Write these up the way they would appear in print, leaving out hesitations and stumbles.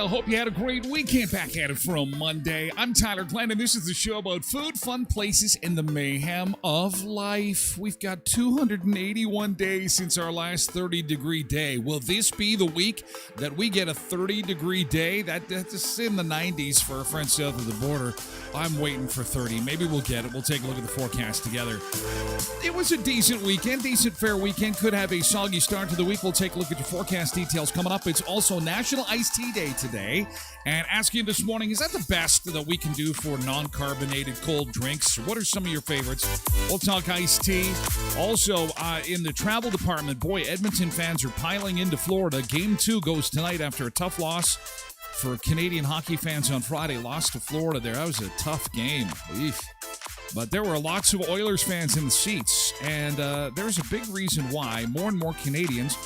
Hope you had a great weekend. Back at it from Monday. I'm Tyler Glen, and this is the show about food, fun places, and the mayhem of life. We've got 281 days since our last 30-degree day. Will this be the week that we get a 30-degree day? That's in the 90s for our friends south of the border. I'm waiting for 30. Maybe we'll get it. We'll take a look at the forecast together. It was a decent weekend, decent fair weekend. Could have a soggy start to the week. We'll take a look at your forecast details coming up. It's also National Iced Tea Day today. And asking you this morning, is that the best that we can do for non-carbonated cold drinks? What are some of your favorites? We'll talk iced tea. Also, in the travel department, boy, Edmonton fans are piling into Florida. Game 2 goes tonight after a tough loss for Canadian hockey fans on Friday. Lost to Florida there. That was a tough game. Eesh. But there were lots of Oilers fans in the seats. And there's a big reason why more and more Canadians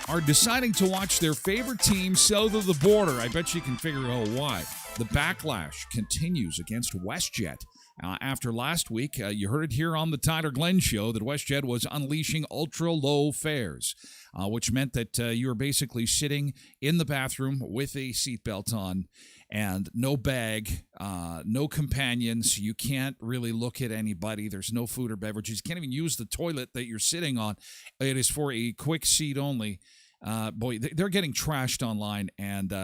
are deciding to watch their favorite team south of the border. I bet you can figure out why. The backlash continues against WestJet. After last week, you heard it here on the Tyler Glen Show that WestJet was unleashing ultra-low fares, which meant that you were basically sitting in the bathroom with a seatbelt on and no bag, no companions. You can't really look at anybody. There's no food or beverages. You can't even use the toilet that you're sitting on. It is for a quick seat only. Boy, they're getting trashed online, and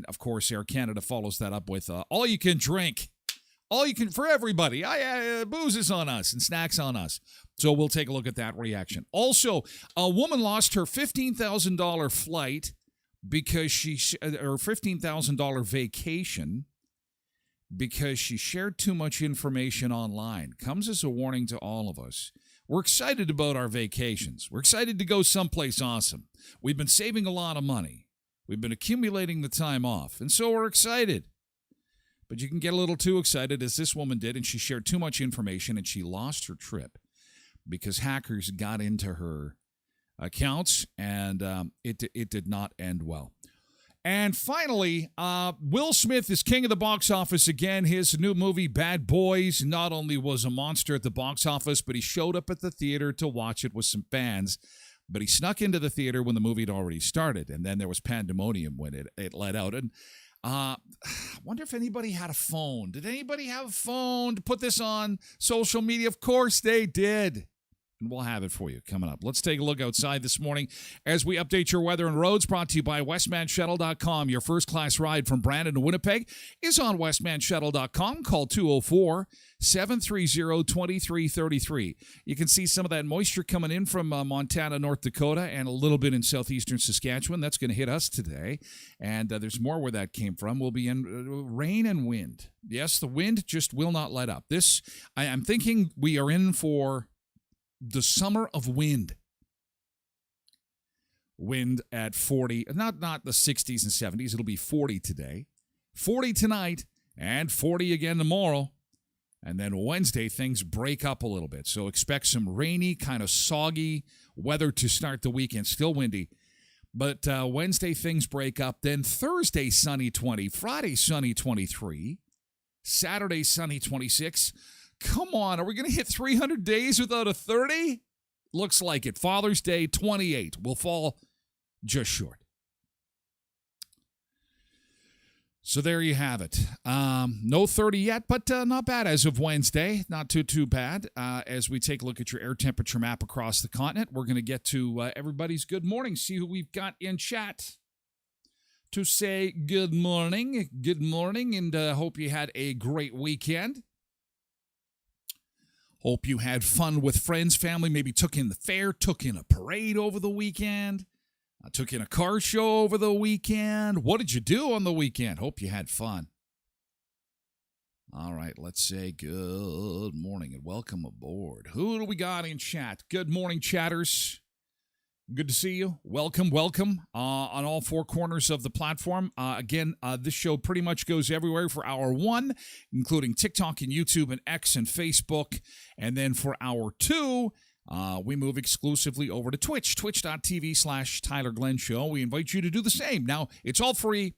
of course, Air Canada follows that up with all you can drink. All you can for everybody. Booze is on us and snacks on us. So we'll take a look at that reaction. Also, a woman lost her $15,000 flight because or $15,000 vacation because she shared too much information online. Comes as a warning to all of us. We're excited about our vacations. We're excited to go someplace awesome. We've been saving a lot of money. We've been accumulating the time off, and so we're excited. But you can get a little too excited, as this woman did, and she shared too much information, and she lost her trip because hackers got into her accounts, and it did not end well. And finally, Will Smith is king of the box office again. His new movie, Bad Boys, not only was a monster at the box office, but he showed up at the theater to watch it with some fans. But he snuck into the theater when the movie had already started, and then there was pandemonium when it let out. And I wonder if anybody had a phone. Did anybody have a phone to put this on social media? Of course they did. And we'll have it for you coming up. Let's take a look outside this morning as we update your weather and roads, brought to you by westmanshuttle.com. Your first-class ride from Brandon to Winnipeg is on westmanshuttle.com. Call 204-730-2333. You can see some of that moisture coming in from Montana, North Dakota, and a little bit in southeastern Saskatchewan. That's going to hit us today, and there's more where that came from. We'll be in rain and wind. Yes, the wind just will not let up. I'm thinking we are in for the summer of wind. Wind at 40, not the 60s and 70s. It'll be 40 today, 40 tonight, and 40 again tomorrow. And then Wednesday, things break up a little bit. So expect some rainy, kind of soggy weather to start the weekend. Still windy. But Wednesday, things break up. Then Thursday, sunny 20. Friday, sunny 23. Saturday, sunny 26. Come on, are we going to hit 300 days without a 30? Looks like it. Father's Day, 28. We'll fall just short. So there you have it. No 30 yet, but not bad as of Wednesday. Not too bad. As we take a look at your air temperature map across the continent, we're going to get to everybody's good morning, see who we've got in chat to say good morning. Good morning, and hope you had a great weekend. Hope you had fun with friends, family, maybe took in the fair, took in a parade over the weekend, took in a car show over the weekend. What did you do on the weekend? Hope you had fun. All right, let's say good morning and welcome aboard. Who do we got in chat? Good morning, chatters. Good to see you. Welcome on all four corners of the platform. Again, this show pretty much goes everywhere for hour one, including TikTok and YouTube and X and Facebook. And then for hour two, we move exclusively over to Twitch, twitch.tv/Tyler Glen Show. We invite you to do the same. Now, it's all free.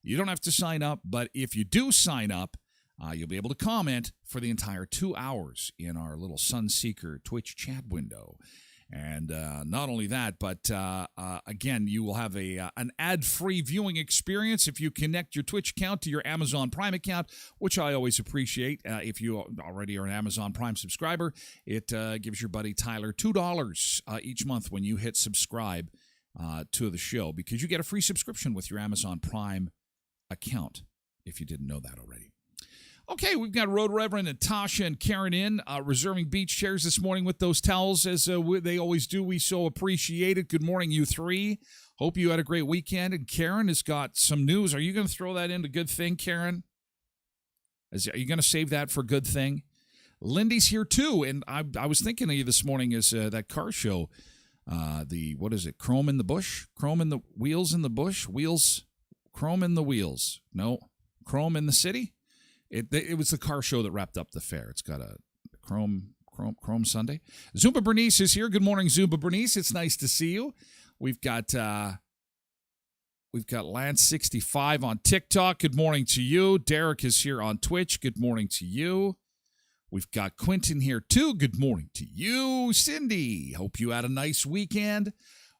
You don't have to sign up, but if you do sign up, you'll be able to comment for the entire 2 hours in our little Sunseeker Twitch chat window. And not only that, but again, you will have an ad-free viewing experience if you connect your Twitch account to your Amazon Prime account, which I always appreciate. If you already are an Amazon Prime subscriber, it gives your buddy Tyler $2 each month when you hit subscribe to the show, because you get a free subscription with your Amazon Prime account, if you didn't know that already. Okay, we've got Road Reverend Natasha and Karen in, reserving beach chairs this morning with those towels, as they always do. We so appreciate it. Good morning, you three. Hope you had a great weekend. And Karen has got some news. Are you going to throw that into Good Thing, Karen? Are you going to save that for Good Thing? Lindy's here, too. And I was thinking of you this morning as that car show. What is it? Chrome in the bush? Chrome in the wheels in the bush? Wheels? Chrome in the wheels. No. Chrome in the city? It was the car show that wrapped up the fair. It's got a Chrome Sunday. Zumba Bernice is here. Good morning, Zumba Bernice. It's nice to see you. We've got Lance 65 on TikTok. Good morning to you. Derek is here on Twitch. Good morning to you. We've got Quentin here too. Good morning to you, Cindy. Hope you had a nice weekend.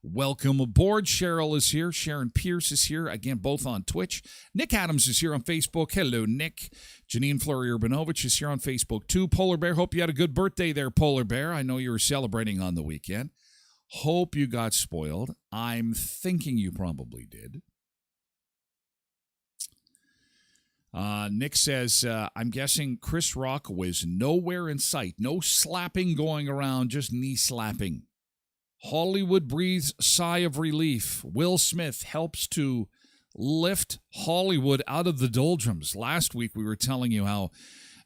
Welcome aboard. Cheryl is here. Sharon Pierce is here. Again, both on Twitch. Nick Adams is here on Facebook. Hello, Nick. Janine Fleury-Urbanovich is here on Facebook, too. Polar Bear, hope you had a good birthday there, Polar Bear. I know you were celebrating on the weekend. Hope you got spoiled. I'm thinking you probably did. Nick says, I'm guessing Chris Rock was nowhere in sight. No slapping going around, just knee slapping. Hollywood breathes sigh of relief. Will Smith helps to lift Hollywood out of the doldrums. Last week we were telling you how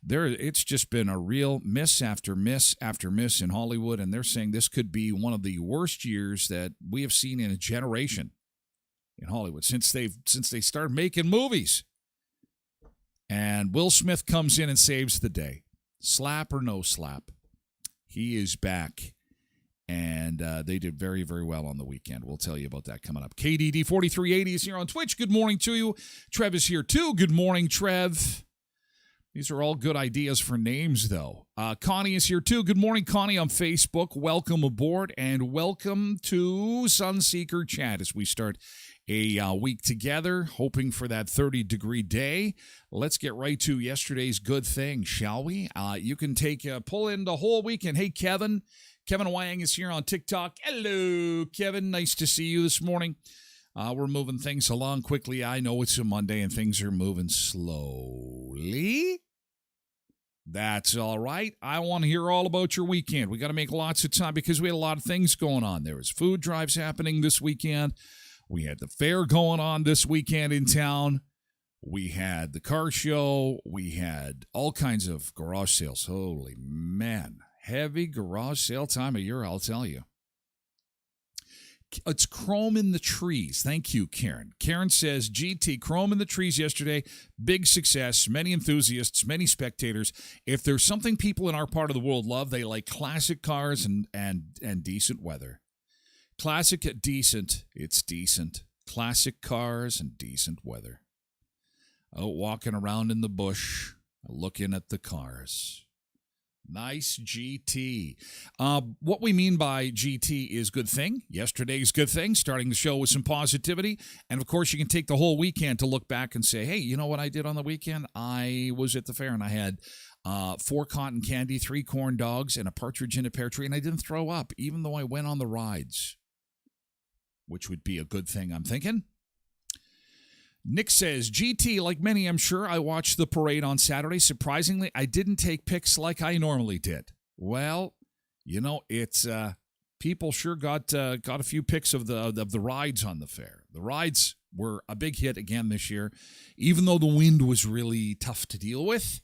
it's just been a real miss after miss after miss in Hollywood, and they're saying this could be one of the worst years that we have seen in a generation in Hollywood since they started making movies. And Will Smith comes in and saves the day. Slap or no slap, he is back. And they did very, very well on the weekend. We'll tell you about that coming up. KDD 4380 is here on Twitch. Good morning to you. Trev is here too. Good morning, Trev. These are all good ideas for names, though. Connie is here too. Good morning, Connie, on Facebook. Welcome aboard, and welcome to Sunseeker Chat as we start a week together, hoping for that 30-degree day. Let's get right to yesterday's good thing, shall we? You can pull in the whole weekend. Hey, Kevin. Kevin Wang is here on TikTok. Hello, Kevin. Nice to see you this morning. We're moving things along quickly. I know it's a Monday and things are moving slowly. That's all right. I want to hear all about your weekend. We got to make lots of time because we had a lot of things going on. There was food drives happening this weekend. We had the fair going on this weekend in town. We had the car show. We had all kinds of garage sales. Holy man. Heavy garage sale time of year, I'll tell you. It's chrome in the trees. Thank you, Karen. Karen says, GT, chrome in the trees yesterday. Big success. Many enthusiasts, many spectators. If there's something people in our part of the world love, they like classic cars and decent weather. Classic at decent. It's decent. Classic cars and decent weather. Out walking around in the bush, looking at the cars. Nice GT. What we mean by GT is good thing. Yesterday's good thing, starting the show with some positivity. And, of course, you can take the whole weekend to look back and say, hey, you know what I did on the weekend? I was at the fair and I had 4 cotton candy, 3 corn dogs, and a partridge in a pear tree, and I didn't throw up, even though I went on the rides, which would be a good thing, I'm thinking. Nick says, GT, like many, I'm sure, I watched the parade on Saturday. Surprisingly, I didn't take pics like I normally did. Well, you know, it's people sure got a few pics of the rides on the fair. The rides were a big hit again this year, even though the wind was really tough to deal with.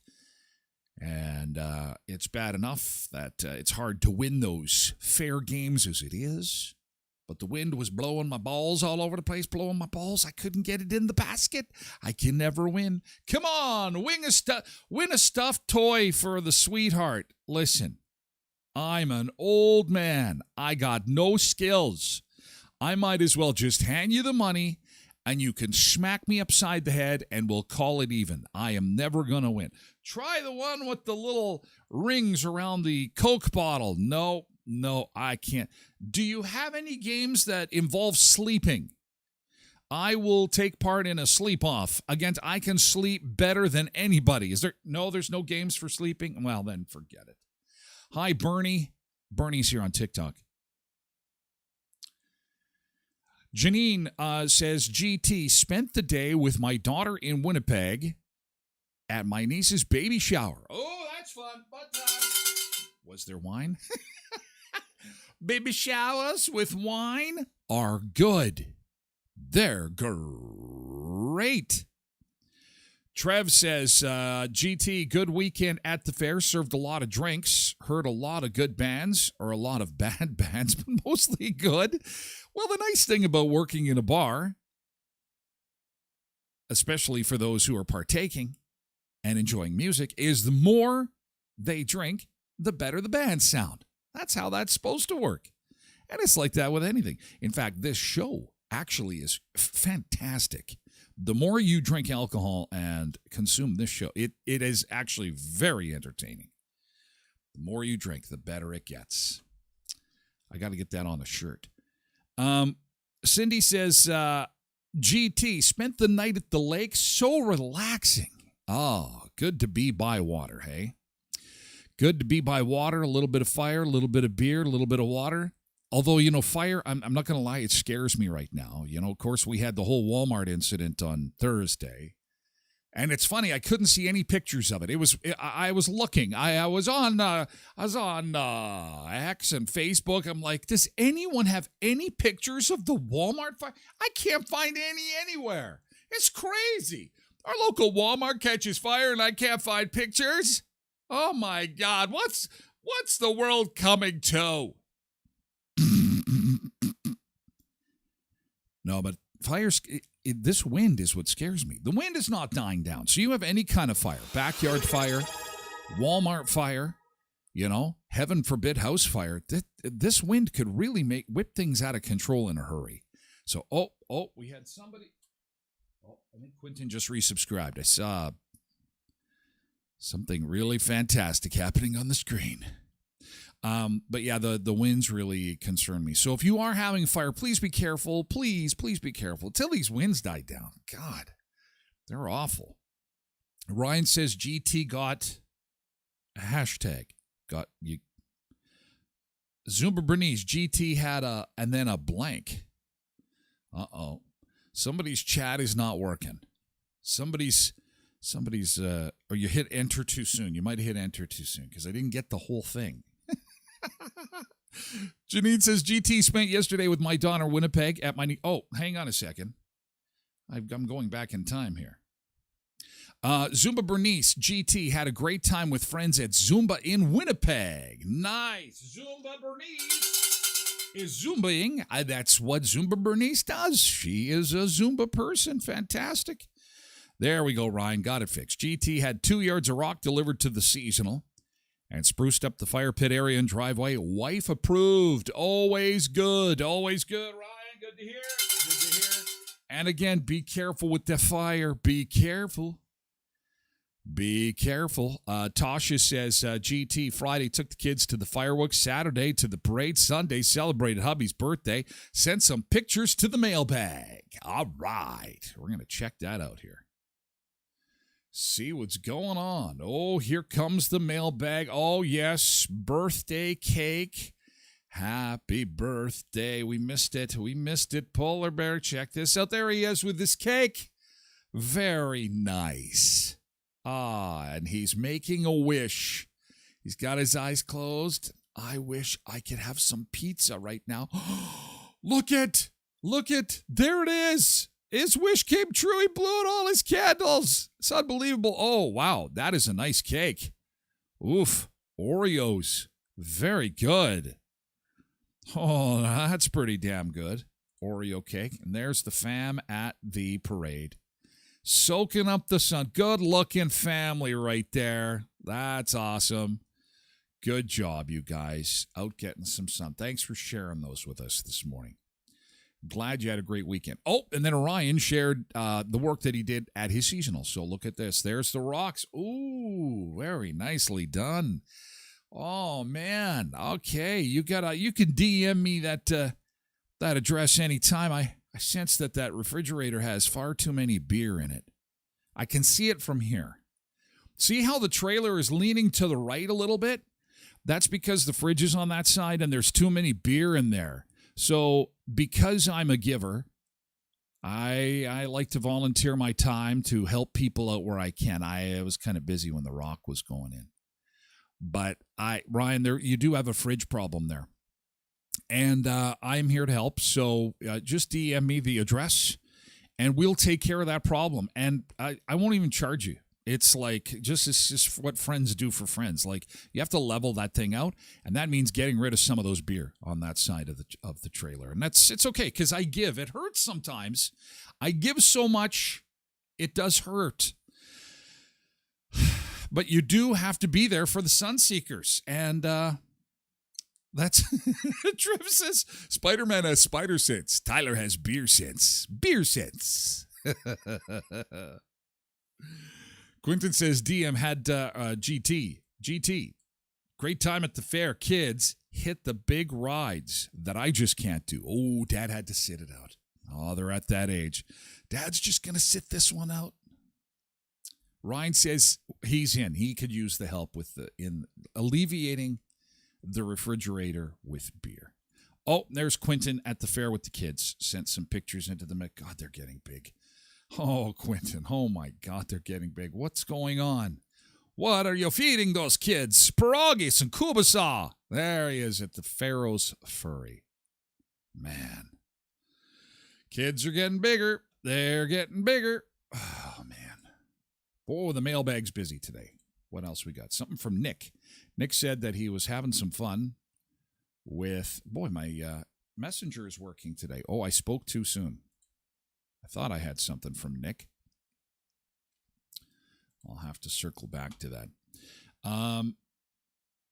And it's bad enough that it's hard to win those fair games as it is. But the wind was blowing my balls all over the place, blowing my balls. I couldn't get it in the basket. I can never win. Come on, win a stuffed toy for the sweetheart. Listen, I'm an old man. I got no skills. I might as well just hand you the money, and you can smack me upside the head, and we'll call it even. I am never going to win. Try the one with the little rings around the Coke bottle. No, I can't. Do you have any games that involve sleeping? I will take part in a sleep-off. Again, I can sleep better than anybody. Is there? No, there's no games for sleeping? Well, then forget it. Hi, Bernie. Bernie's here on TikTok. Janine says, GT, spent the day with my daughter in Winnipeg at my niece's baby shower. Oh, that's fun. But was there wine? Baby showers with wine are good. They're great. Trev says, GT, good weekend at the fair. Served a lot of drinks. Heard a lot of good bands, or a lot of bad bands, but mostly good. Well, the nice thing about working in a bar, especially for those who are partaking and enjoying music, is the more they drink, the better the bands sound. That's how that's supposed to work. And it's like that with anything. In fact, this show actually is fantastic. The more you drink alcohol and consume this show, it is actually very entertaining. The more you drink, the better it gets. I got to get that on the shirt. Cindy says, GT, spent the night at the lake. So relaxing. Oh, good to be by water, hey? Good to be by water, a little bit of fire, a little bit of beer, a little bit of water. Although, you know, fire, I'm not going to lie, it scares me right now. You know, of course, we had the whole Walmart incident on Thursday. And it's funny, I couldn't see any pictures of it. I was looking. I was on X and Facebook. I'm like, does anyone have any pictures of the Walmart fire? I can't find any anywhere. It's crazy. Our local Walmart catches fire and I can't find pictures. Oh my God, what's the world coming to? No, but fires, this wind is what scares me. The wind is not dying down. So you have any kind of fire, backyard fire, Walmart fire, you know, heaven forbid house fire. This wind could really whip things out of control in a hurry. So, we had somebody. Oh, I think Quentin just resubscribed. I saw something really fantastic happening on the screen. But yeah, the winds really concern me. So if you are having fire, please be careful. Please be careful till these winds die down. God, they're awful. Ryan says GT got a hashtag. Zumba Bernice, GT had and then a blank. Uh-oh. Somebody's chat is not working. Somebody's, or you hit enter too soon. You might hit enter too soon because I didn't get the whole thing. Janine says, GT spent yesterday with my daughter Winnipeg at my... Oh, hang on a second. I'm going back in time here. Zumba Bernice, GT, had a great time with friends at Zumba in Winnipeg. Nice. Zumba Bernice is Zumbaing. That's what Zumba Bernice does. She is a Zumba person. Fantastic. There we go, Ryan. Got it fixed. GT had 2 yards of rock delivered to the seasonal and spruced up the fire pit area and driveway. Wife approved. Always good. Always good, Ryan. Good to hear. Good to hear. And again, be careful with the fire. Be careful. Be careful. Tasha says, GT, Friday took the kids to the fireworks, Saturday to the parade, Sunday celebrated hubby's birthday, sent some pictures to the mailbag. All right. We're going to check that out here. See what's going on. Oh, here comes the mailbag. Oh, yes, birthday cake. Happy birthday. We missed it. We missed it. Polar Bear, check this out. There he is with this cake. Very nice. And he's making a wish. He's got his eyes closed. I wish I could have some pizza right now. Look it. There it is. His wish came true. He blew out all his candles. It's unbelievable. Oh, wow. That is a nice cake. Oof. Oreos. Very good. Oh, that's pretty damn good. Oreo cake. And there's the fam at the parade. Soaking up the sun. Good-looking family right there. That's awesome. Good job, you guys. Out getting some sun. Thanks for sharing those with us this morning. Glad you had a great weekend. Oh, and then Orion shared the work that he did at his seasonal. So look at this. There's the rocks. Ooh, very nicely done. Oh, man. Okay, you can DM me that address anytime. I sense that refrigerator has far too many beer in it. I can see it from here. See how the trailer is leaning to the right a little bit? That's because the fridge is on that side and there's too many beer in there. So because I'm a giver, I like to volunteer my time to help people out where I can. I was kind of busy when the rock was going in. But Ryan, you do have a fridge problem there. And I'm here to help, so just DM me the address, and we'll take care of that problem. And I won't even charge you. It's like it's just what friends do for friends. Like you have to level that thing out, and that means getting rid of some of those beer on that side of the trailer. And it's okay because I give. It hurts sometimes. I give so much, it does hurt. But you do have to be there for the sun seekers, and that's Trev says Spider-Man has spider sense. Tyler has beer sense. Beer sense. Quentin says DM had GT. Great time at the fair. Kids hit the big rides that I just can't do. Oh, Dad had to sit it out. Oh, they're at that age. Dad's just going to sit this one out. Ryan says he's in. He could use the help in alleviating the refrigerator with beer. Oh, there's Quentin at the fair with the kids. Sent some pictures into the mix. God, they're getting big. Oh, Quentin. Oh, my God, they're getting big. What's going on? What are you feeding those kids? Pierogies and kubasa. There he is at the Pharaoh's Furry. Man. Kids are getting bigger. They're getting bigger. Oh, man. Oh, the mailbag's busy today. What else we got? Something from Nick. Nick said that he was having some fun with... Boy, my messenger is working today. Oh, I spoke too soon. I thought I had something from Nick. I'll have to circle back to that.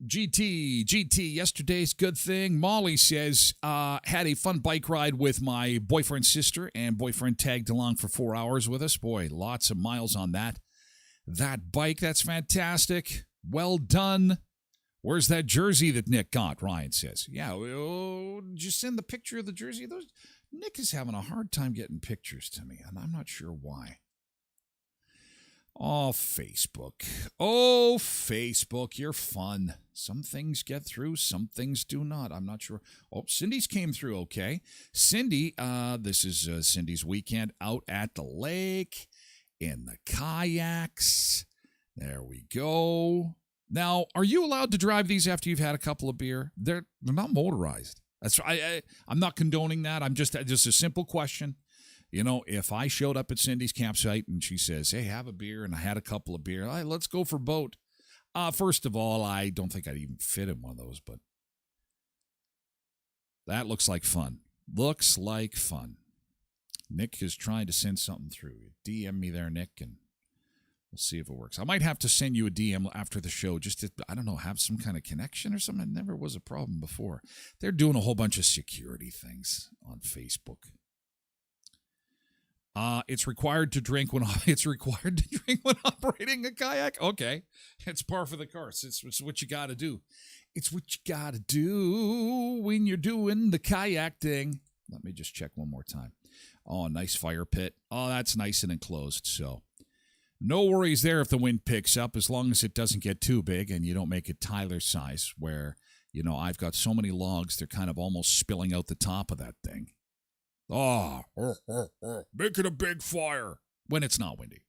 GT, yesterday's good thing. Molly says, had a fun bike ride with my boyfriend's sister, and boyfriend tagged along for 4 hours with us. Boy, lots of miles on that bike. That's fantastic. Well done. Where's that jersey that Nick got? Ryan says. Yeah, did you send the picture of the jersey? Nick is having a hard time getting pictures to me, and I'm not sure why. Oh, Facebook. Oh, Facebook, you're fun. Some things get through, some things do not. I'm not sure. Oh, Cindy's came through okay. Cindy, this is Cindy's weekend out at the lake in the kayaks. There we go. Now, are you allowed to drive these after you've had a couple of beer? They're not motorized. That's I'm not condoning that. I'm just a simple question. You know, if I showed up at Cindy's campsite and she says, hey, have a beer, and I had a couple of beer, let's go for boat. First of all, I don't think I'd even fit in one of those, but that looks like fun. Looks like fun. Nick is trying to send something through. DM me there, Nick, and we'll see if it works. I might have to send you a DM after the show just to, I don't know, have some kind of connection or something. It never was a problem before. They're doing a whole bunch of security things on Facebook. It's required to drink when operating a kayak. Okay, it's par for the course. It's what you got to do. It's what you got to do when you're doing the kayak thing. Let me just check one more time. Oh, nice fire pit. Oh, that's nice and enclosed. So no worries there if the wind picks up, as long as it doesn't get too big and you don't make it Tyler size, where, you know, I've got so many logs they're kind of almost spilling out the top of that thing. Make it a big fire when it's not windy.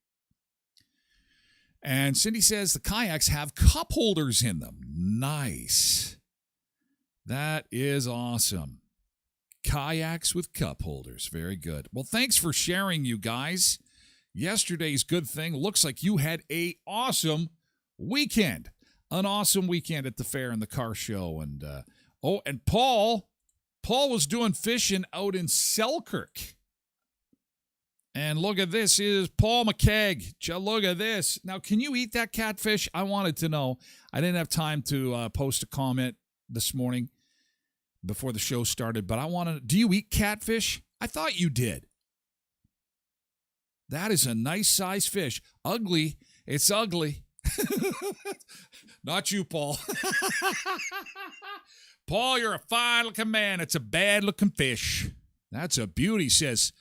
And Cindy says the kayaks have cup holders in them. Nice. That is awesome. Kayaks with cup holders. Very good. Well, thanks for sharing, you guys. Yesterday's good thing. Looks like you had an awesome weekend. An awesome weekend at the fair and the car show. And and Paul was doing fishing out in Selkirk. And look at this. Is Paul McKegg. Look at this. Now, can you eat that catfish? I wanted to know. I didn't have time to post a comment this morning before the show started, but I want to. Do you eat catfish? I thought you did. That is a nice size fish. Ugly. It's ugly. Not you, Paul. Paul, you're a fine-looking man. It's a bad-looking fish. That's a beauty, says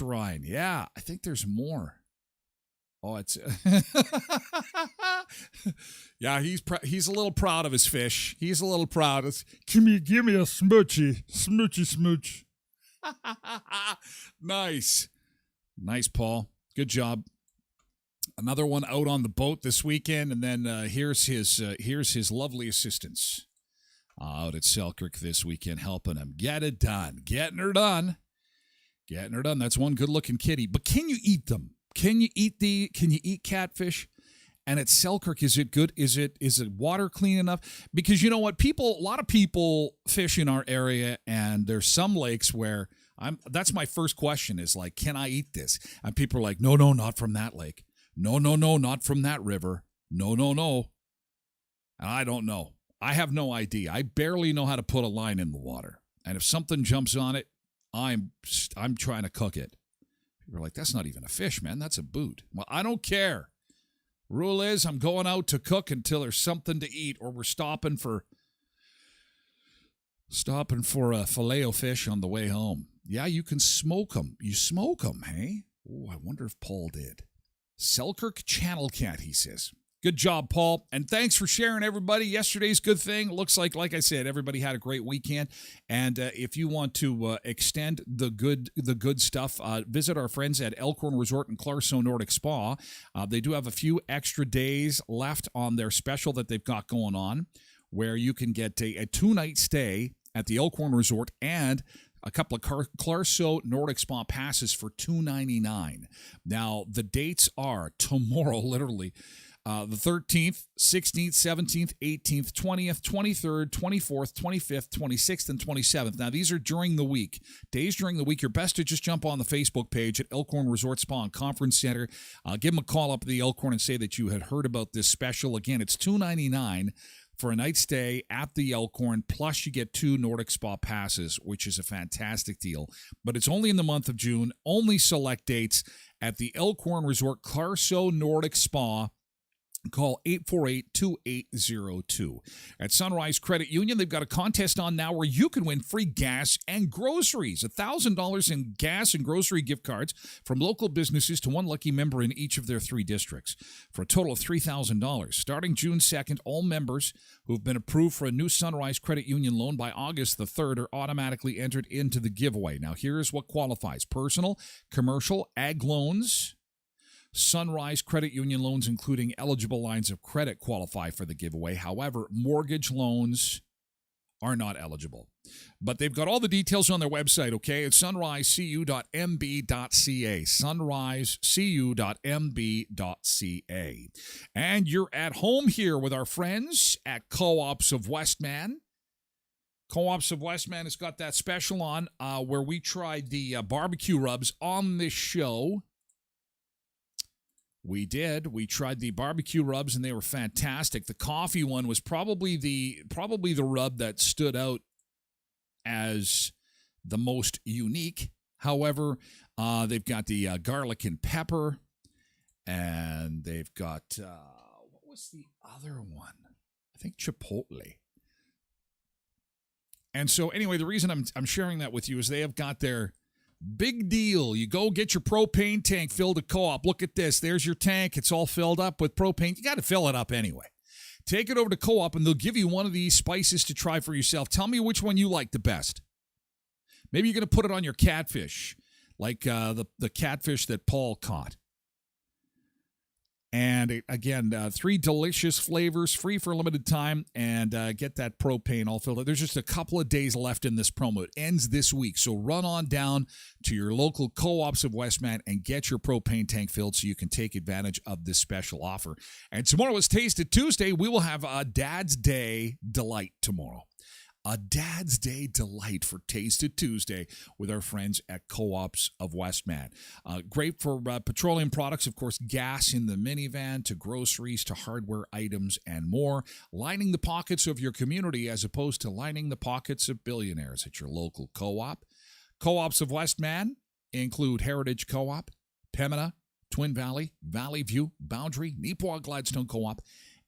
Ryan. Yeah, I think there's more. Oh, it's yeah. He's a little proud of his fish. He's a little proud. Give me a smooch. Nice, Paul. Good job. Another one out on the boat this weekend, and then here's his lovely assistants out at Selkirk this weekend, helping him getting her done. That's one good-looking kitty. But can you eat them? Can you eat catfish? And at Selkirk, is it good? Is it water clean enough? Because you know what, a lot of people fish in our area, and there's some lakes where that's my first question is like, can I eat this? And people are like, no, not from that lake. No, not from that river. No. And I don't know. I have no idea. I barely know how to put a line in the water. And if something jumps on it, I'm trying to cook it. People are like, that's not even a fish, man. That's a boot. Well, I don't care. Rule is I'm going out to cook until there's something to eat, or we're stopping for a filet o fish on the way home. Yeah, you can smoke them. You smoke them, hey? Oh, I wonder if Paul did. Selkirk Channel Cat, he says. Good job, Paul. And thanks for sharing, everybody. Yesterday's good thing. Looks like I said, everybody had a great weekend. And if you want to extend the good stuff, visit our friends at Elkhorn Resort and Clarso Nordic Spa. They do have a few extra days left on their special that they've got going on, where you can get a 2-night stay at the Elkhorn Resort and a couple of Clarso Nordic Spa passes for $299. Now, the dates are tomorrow, literally, the 13th, 16th, 17th, 18th, 20th, 23rd, 24th, 25th, 26th, and 27th. Now, these are during the week. Days during the week. You're best to just jump on the Facebook page at Elkhorn Resort Spa and Conference Center. Give them a call up at the Elkhorn and say that you had heard about this special. Again, it's $299 for a night stay at the Elkhorn, plus you get 2 Nordic Spa passes, which is a fantastic deal. But it's only in the month of June, only select dates at the Elkhorn Resort Clarso Nordic Spa Call 848-2802. At Sunrise Credit Union, they've got a contest on now where you can win free gas and groceries. $1,000 in gas and grocery gift cards from local businesses to one lucky member in each of their 3 districts for a total of $3,000. Starting June 2nd, all members who've been approved for a new Sunrise Credit Union loan by August the 3rd are automatically entered into the giveaway. Now, here's what qualifies. Personal, commercial, ag loans, Sunrise Credit Union loans, including eligible lines of credit, qualify for the giveaway. However, mortgage loans are not eligible. But they've got all the details on their website, okay? It's sunrisecu.mb.ca. Sunrisecu.mb.ca. And you're at home here with our friends at Co-ops of Westman. Co-ops of Westman has got that special on where we tried the barbecue rubs on this show. We did. We tried the barbecue rubs, and they were fantastic. The coffee one was probably the rub that stood out as the most unique. However, they've got the garlic and pepper, and they've got what was the other one? I think chipotle. And so, anyway, the reason I'm sharing that with you is they have got their big deal. You go get your propane tank filled at Co-op. Look at this. There's your tank. It's all filled up with propane. You got to fill it up anyway. Take it over to Co-op, and they'll give you one of these spices to try for yourself. Tell me which one you like the best. Maybe you're going to put it on your catfish, like the catfish that Paul caught. And again, 3 delicious flavors, free for a limited time, and get that propane all filled up. There's just a couple of days left in this promo. It ends this week, so run on down to your local Co-ops of Westman and get your propane tank filled so you can take advantage of this special offer. And tomorrow is Taste It Tuesday. We will have a Dad's Day delight tomorrow. A Dad's Day delight for Taste It Tuesday with our friends at Co-ops of Westman. Great for petroleum products, of course, gas in the minivan, to groceries, to hardware items, and more. Lining the pockets of your community as opposed to lining the pockets of billionaires at your local co-op. Co-ops of Westman include Heritage Co-op, Pembina, Twin Valley, Valley View, Boundary, Neepawa Gladstone Co-op,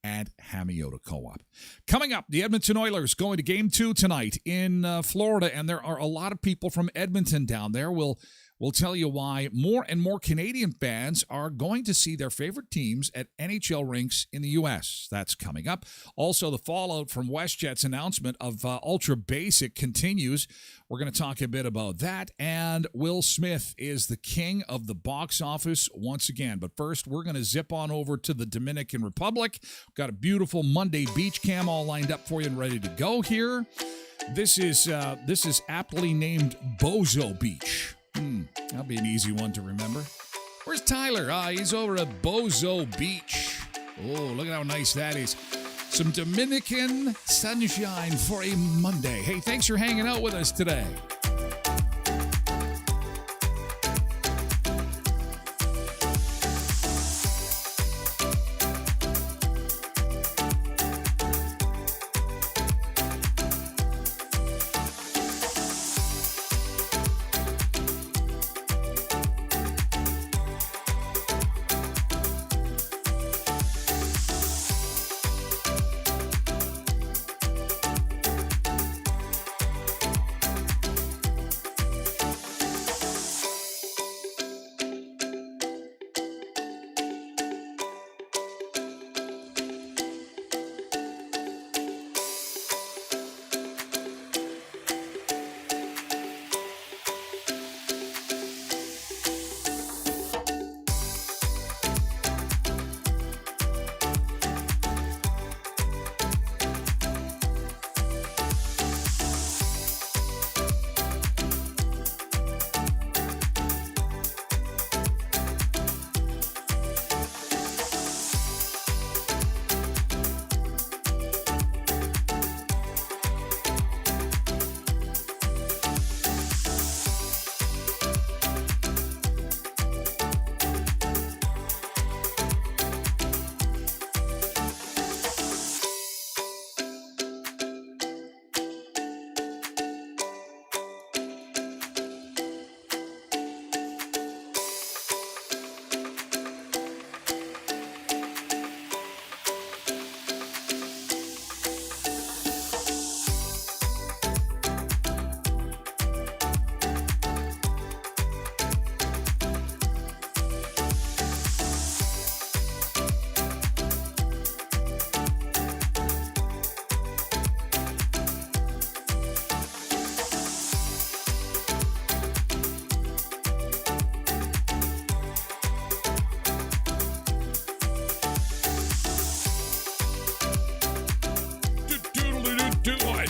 and Hamiota Co-op. Coming up, the Edmonton Oilers going to Game 2 tonight in Florida, and there are a lot of people from Edmonton down there. We'll tell you why more and more Canadian fans are going to see their favorite teams at NHL rinks in the U.S. That's coming up. Also, the fallout from WestJet's announcement of Ultra Basic continues. We're going to talk a bit about that. And Will Smith is the king of the box office once again. But first, we're going to zip on over to the Dominican Republic. We've got a beautiful Monday beach cam all lined up for you and ready to go here. This is aptly named Bozo Beach. That'll be an easy one to remember. Where's Tyler? He's over at Bozo Beach. Oh, look at how nice that is. Some Dominican sunshine for a Monday. Hey, thanks for hanging out with us today.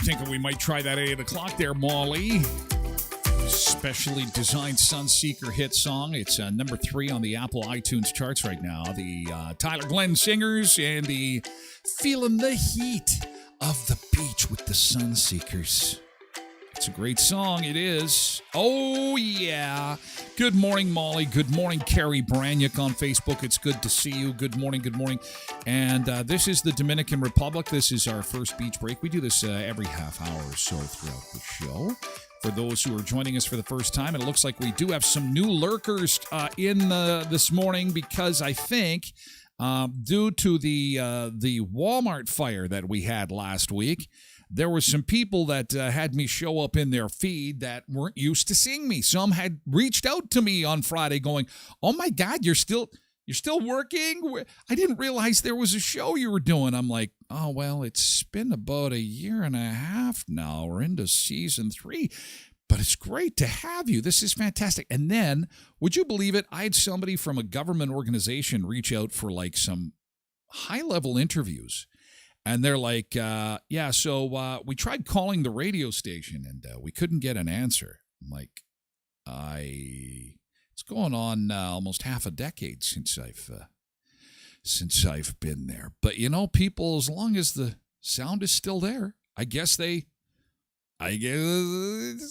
thinking we might try that 8 o'clock there, Molly. Specially designed Sunseeker hit song. It's number 3 on the Apple iTunes charts right now. The Tyler Glen Singers and the Feeling the Heat of the Beach with the Sunseekers. It's a great song. It is. Oh, yeah. Good morning, Molly. Good morning, Carrie Branyuk on Facebook. It's good to see you. Good morning. Good morning. And this is the Dominican Republic. This is our first beach break. We do this every half hour or so throughout the show. For those who are joining us for the first time, and it looks like we do have some new lurkers in this morning because I think due to the Walmart fire that we had last week, there were some people that had me show up in their feed that weren't used to seeing me. Some had reached out to me on Friday going, "Oh my God, you're still working? I didn't realize there was a show you were doing." I'm like, "Oh, well, it's been about a year and a half now. We're into season 3, but it's great to have you. This is fantastic." And then, would you believe it? I had somebody from a government organization reach out for like some high-level interviews. And they're like, so we tried calling the radio station and we couldn't get an answer. I'm like, it's going on almost half a decade since I've been there. But people, as long as the sound is still there, I guess that's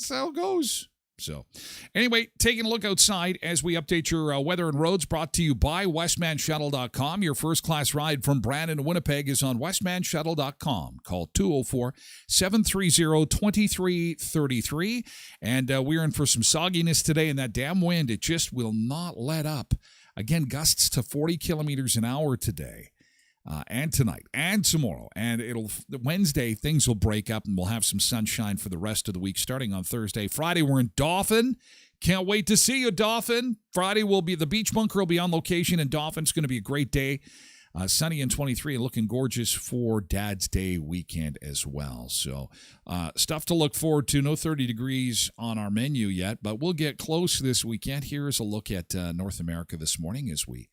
how it goes. So, anyway, taking a look outside as we update your weather and roads, brought to you by voicemanusa.com. Your first-class ride from Brandon to Winnipeg is on voicemanusa.com. Call 204-730-2333. And we're in for some sogginess today, and that damn wind, it just will not let up. Again, gusts to 40 kilometers an hour today. And tonight and tomorrow. And Wednesday, things will break up and we'll have some sunshine for the rest of the week starting on Thursday. Friday, we're in Dauphin. Can't wait to see you, Dauphin. Friday will be, the Beach Bunker will be on location in Dauphin. It's going to be a great day. Sunny and 23 and looking gorgeous for Dad's Day weekend as well. So stuff to look forward to. No 30 degrees on our menu yet, but we'll get close this weekend. Here's a look at North America this morning as we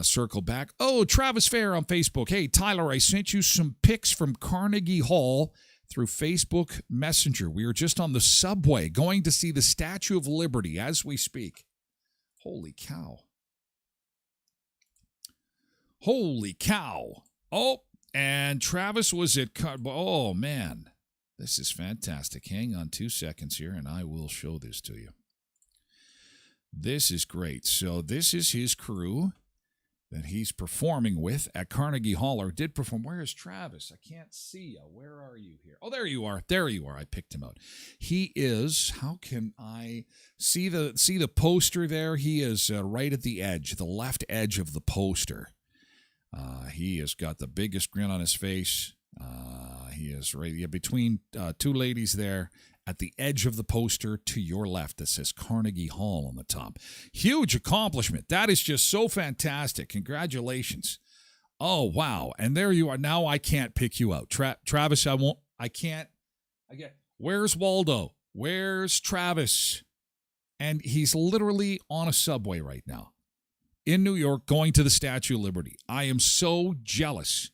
circle back. Oh, Travis Fair on Facebook. Hey, Tyler, I sent you some pics from Carnegie Hall through Facebook Messenger. We are just on the subway going to see the Statue of Liberty as we speak. Holy cow. Holy cow. Oh, and Travis was at... Oh, man. This is fantastic. Hang on 2 seconds here, and I will show this to you. This is great. So this is his crew that he's performing with at Carnegie Hall, or did perform. Where is Travis? I can't see you. Where are you here? Oh, there you are. There you are. I picked him out. He is, how can I see the poster there? He is right at the edge, the left edge of the poster. He has got the biggest grin on his face. He is right between two ladies there at the edge of the poster to your left that says Carnegie Hall on the top. Huge accomplishment. That is just so fantastic. Congratulations. Oh, wow. And there you are. Now I can't pick you out. Travis, I can't. Where's Waldo? Where's Travis? And he's literally on a subway right now in New York going to the Statue of Liberty. I am so jealous.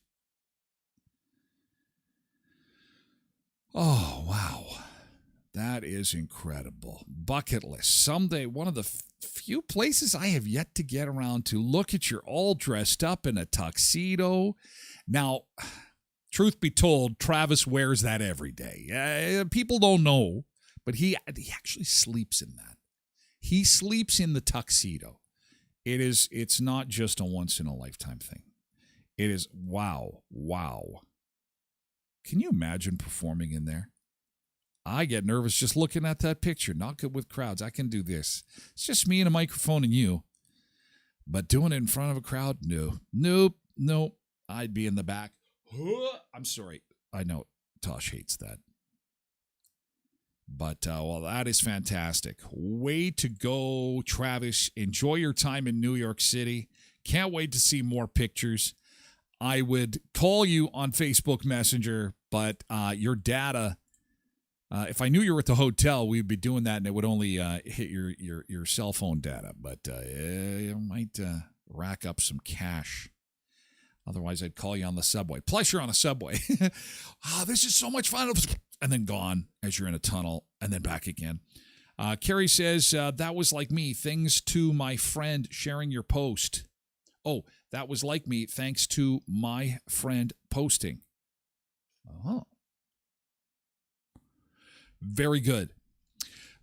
Oh, wow. That is incredible. Bucket list. Someday, one of the few places I have yet to get around to. Look at you all dressed up in a tuxedo. Now, truth be told, Travis wears that every day. People don't know, but he actually sleeps in that. He sleeps in the tuxedo. It's not just a once-in-a-lifetime thing. It is, wow. Can you imagine performing in there? I get nervous just looking at that picture. Not good with crowds. I can do this. It's just me and a microphone and you. But doing it in front of a crowd? No. Nope. I'd be in the back. I'm sorry. I know Tosh hates that. But, well, that is fantastic. Way to go, Travis. Enjoy your time in New York City. Can't wait to see more pictures. I would call you on Facebook Messenger, but your data... if I knew you were at the hotel, we'd be doing that, and it would only hit your cell phone data. But you might rack up some cash Otherwise, I'd call you on the subway. Plus, you're on a subway. This is so much fun. And then gone as you're in a tunnel and then back again. Carrie says, that was like me. Thanks to my friend sharing your post. Oh, that was like me thanks to my friend posting. Oh. Very good.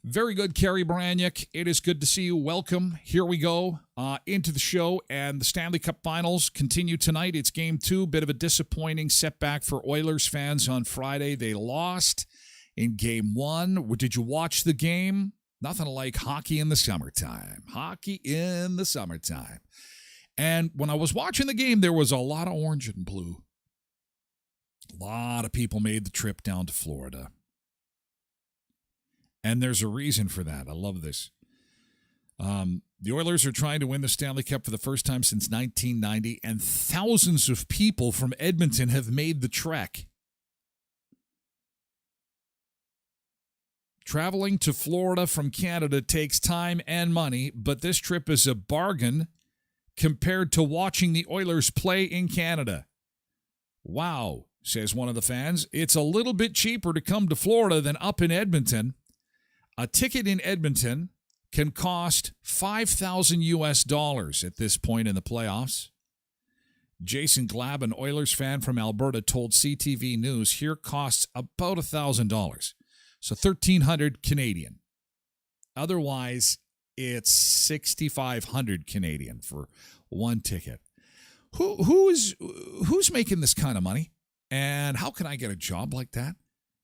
Very good, Carrie Baraniak. It is good to see you. Welcome. Here we go into the show, and the Stanley Cup Finals continue tonight. It's Game 2. Bit of a disappointing setback for Oilers fans on Friday. They lost in Game 1. Did you watch the game? Nothing like hockey in the summertime. Hockey in the summertime. And when I was watching the game, there was a lot of orange and blue. A lot of people made the trip down to Florida. And there's a reason for that. I love this. The Oilers are trying to win the Stanley Cup for the first time since 1990, and thousands of people from Edmonton have made the trek. Traveling to Florida from Canada takes time and money, but this trip is a bargain compared to watching the Oilers play in Canada. Wow, says one of the fans. It's a little bit cheaper to come to Florida than up in Edmonton. A ticket in Edmonton can cost $5,000 US at this point in the playoffs. Jason Glabb, an Oilers fan from Alberta, told CTV News here costs about $1,000. So $1,300 Canadian. Otherwise, it's $6,500 Canadian for one ticket. Who's making this kind of money? And how can I get a job like that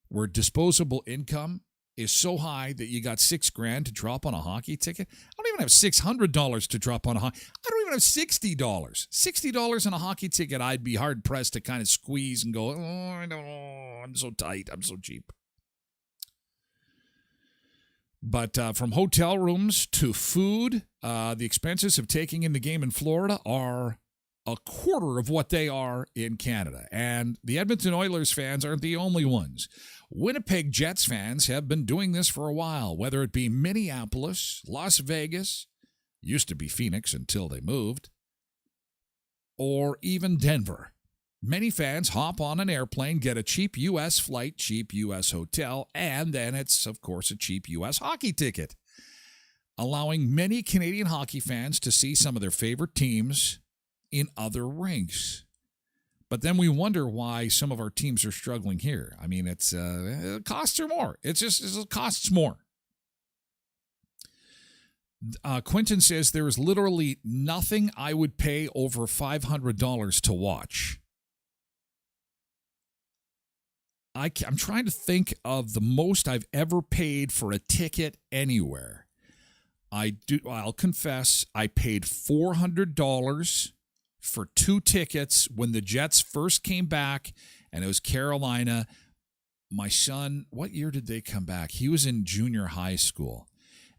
where disposable income is so high that you got $6,000 to drop on a hockey ticket? I don't even have $600 to drop on a hockey. I don't even have $60. $60 on a hockey ticket, I'd be hard pressed to kind of squeeze and go, oh, I don't know, I'm so tight, I'm so cheap. But from hotel rooms to food, the expenses of taking in the game in Florida are a quarter of what they are in Canada. And the Edmonton Oilers fans aren't the only ones. Winnipeg Jets fans have been doing this for a while, whether it be Minneapolis, Las Vegas, used to be Phoenix until they moved, or even Denver. Many fans hop on an airplane, get a cheap U.S. flight, cheap U.S. hotel, and then it's, of course, a cheap U.S. hockey ticket, allowing many Canadian hockey fans to see some of their favorite teams in other rinks. But then we wonder why some of our teams are struggling here. I mean, it costs are more. It costs more. Quentin says there is literally nothing I would pay over $500 to watch. I'm trying to think of the most I've ever paid for a ticket anywhere. I'll confess, I paid $400 for 2 tickets when the Jets first came back, and it was Carolina. My son, what year did they come back? He was in junior high school,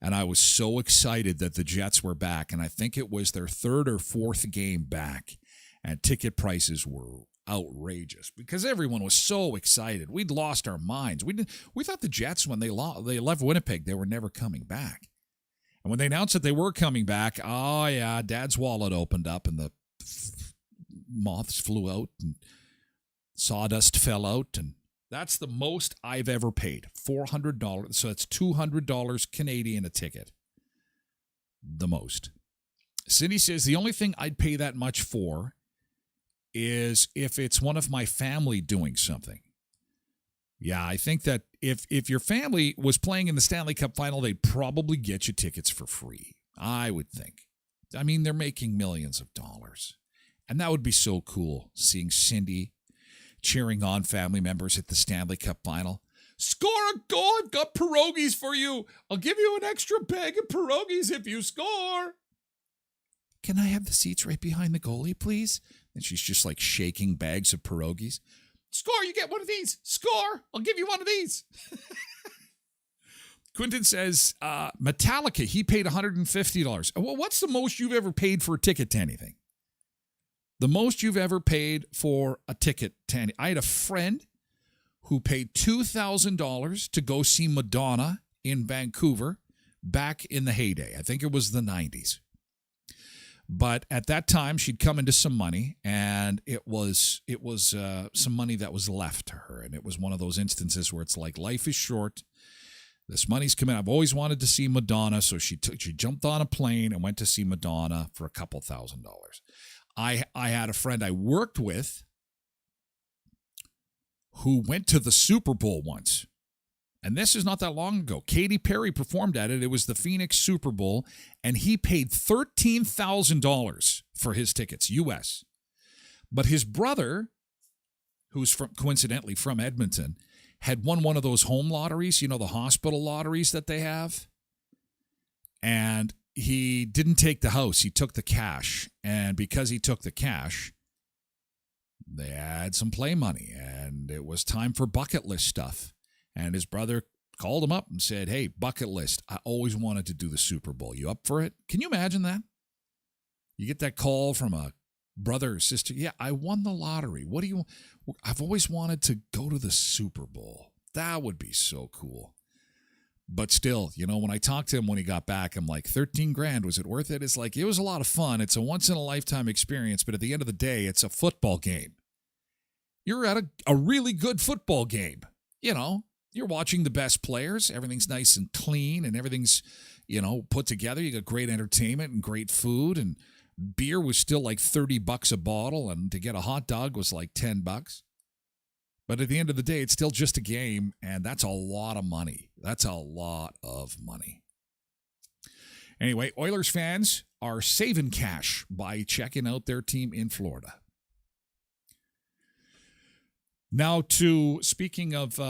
and I was so excited that the Jets were back, and I think it was their 3rd or 4th game back, and ticket prices were outrageous because everyone was so excited. We'd lost our minds. We thought the Jets, when they left Winnipeg, they were never coming back. And when they announced that they were coming back, oh yeah, Dad's wallet opened up and the moths flew out and sawdust fell out, and that's the most I've ever paid. $400. So that's $200 Canadian a ticket. The most. Cindy says the only thing I'd pay that much for is if it's one of my family doing something. Yeah, I think that if your family was playing in the Stanley Cup Final, they'd probably get you tickets for free, I would think. I mean, they're making millions of dollars. And that would be so cool, seeing Cindy cheering on family members at the Stanley Cup Final. Score a goal, I've got pierogies for you. I'll give you an extra bag of pierogies if you score. Can I have the seats right behind the goalie, please? And she's just like shaking bags of pierogies. Score, you get one of these. Score, I'll give you one of these. Quentin says, Metallica, he paid $150. Well, what's the most you've ever paid for a ticket to anything? The most you've ever paid for a ticket to anything. I had a friend who paid $2,000 to go see Madonna in Vancouver back in the heyday. I think it was the 90s. But at that time, she'd come into some money, and it was some money that was left to her. And it was one of those instances where it's like, life is short. This money's coming. I've always wanted to see Madonna, so she jumped on a plane and went to see Madonna for a couple $1,000. I had a friend I worked with who went to the Super Bowl once. And this is not that long ago. Katy Perry performed at it. It was the Phoenix Super Bowl, and he paid $13,000 for his tickets, U.S. But his brother, who's coincidentally from Edmonton, had won one of those home lotteries, the hospital lotteries that they have. And he didn't take the house. He took the cash. And because he took the cash, they had some play money, and it was time for bucket list stuff. And his brother called him up and said, "Hey, bucket list, I always wanted to do the Super Bowl. You up for it?" Can you imagine that? You get that call from a brother or sister. "Yeah, I won the lottery. What do you? I've always wanted to go to the Super Bowl." That would be so cool. But still, when I talked to him when he got back, I'm like, 13 grand, was it worth it? It's like, it was a lot of fun. It's a once-in-a-lifetime experience, but at the end of the day, it's a football game. You're at a really good football game. You're watching the best players. Everything's nice and clean, and everything's, put together. You got great entertainment and great food, and beer was still like $30 a bottle, and to get a hot dog was like $10. But at the end of the day, it's still just a game, and that's a lot of money. That's a lot of money. Anyway, Oilers fans are saving cash by checking out their team in Florida. Now, speaking of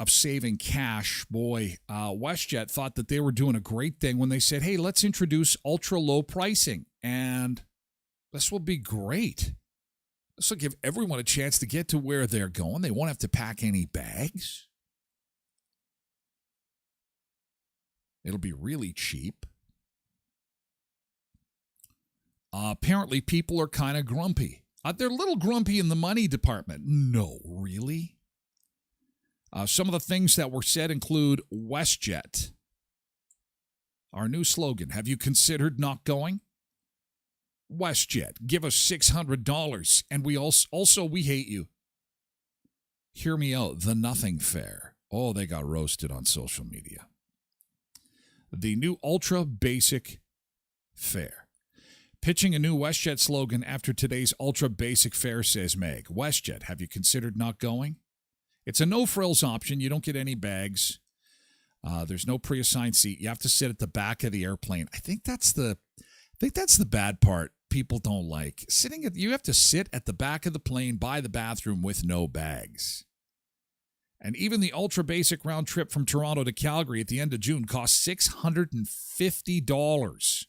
saving cash, boy, WestJet thought that they were doing a great thing when they said, "Hey, let's introduce ultra-low pricing, and this will be great. This will give everyone a chance to get to where they're going. They won't have to pack any bags. It'll be really cheap." Apparently, people are kind of grumpy. They're a little grumpy in the money department. No, really? Some of the things that were said include WestJet. Our new slogan, have you considered not going? WestJet, give us $600, and we hate you. Hear me out, the nothing fare. Oh, they got roasted on social media. The new ultra basic fare. Pitching a new WestJet slogan after today's ultra basic fare, says Meg. WestJet, have you considered not going? It's a no-frills option. You don't get any bags. There's no pre-assigned seat. You have to sit at the back of the airplane. I think that's the bad part people don't like. You have to sit at the back of the plane by the bathroom with no bags. And even the ultra basic round trip from Toronto to Calgary at the end of June cost $650.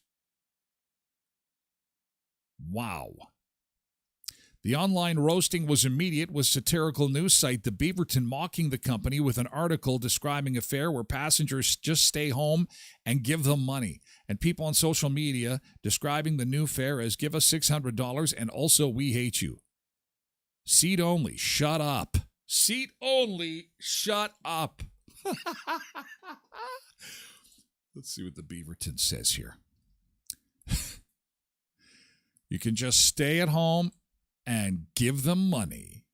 Wow. The online roasting was immediate, with satirical news site The Beaverton mocking the company with an article describing a fare where passengers just stay home and give them money. And people on social media describing the new fare as "give us $600 and also we hate you." Seat only, shut up. Seat only, shut up. Let's see what the Beaverton says here. You can just stay at home and give them money.